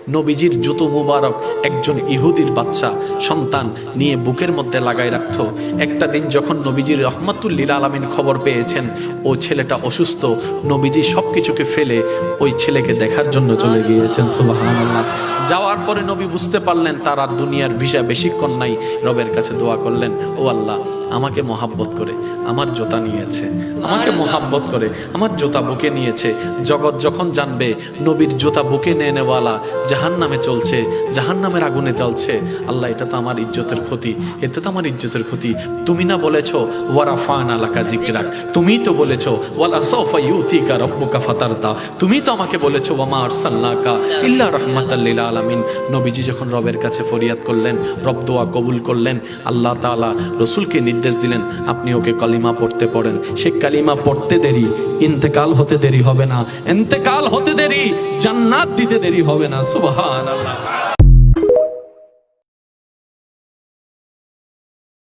নবীজির জুতো মুবারক একজন ইহুদির বাচ্চা সন্তান নিয়ে বুকের মধ্যে লাগাই রাখত। একটা দিন যখন নবীজির রহমাতুল লিল আলামিন খবর পেয়েছেন ও ছেলেটা অসুস্থ, নবীজি সব কিছুকে ফেলে ওই ছেলেকে দেখার জন্য চলে গিয়েছেন। সুবহানাল্লাহ। যাওয়ার পরে নবী বুঝতে পারলেন তার আর দুনিয়ার ভিসা বেশিক্ষণ নাই। রবের কাছে দোয়া করলেন, ও আল্লাহ, আমাকে মোহাব্বত করে আমার জুতা নিয়েছে, আমাকে মোহাব্বত করে আমার জুতা বুকে নিয়েছে। জগৎ যখন জানবে নবীর জুতা বুকে নিয়ে নেওয়ালা জাহান্নামে চলছে, জাহান্নামের আগুনে জ্বলছে, আল্লাহ এটা তো আমার ইজ্জতের ক্ষতি, এটা তো আমার ইজ্জতের ক্ষতি। তুমি না বলেছো ওয়ারাফানা লাকা যিকরাক, তুমিই তো বলেছো ওয়ালা সাওফা ইউতিকা রাব্বুকা ফাতারদা, তুমি তো আমাকে বলেছো ওয়ামা আরসালনাকা ইল্লা রাহমাতাল লিল আলামিন। নবীজি যখন রবের কাছে ফরিয়াদ করলেন, রব দোয়া কবুল করলেন। আল্লাহ তাআলা রাসূলকে নির্দেশ দিলেন, আপনি ওকে কালিমা পড়তে পড়েন। সে কালিমা পড়তে দেরি, ইন্তেকাল হতে দেরি হবে না, ইন্তেকাল হতে দেরি, জান্নাত দিতে দেরি হবে না। সুবহানাল্লাহ।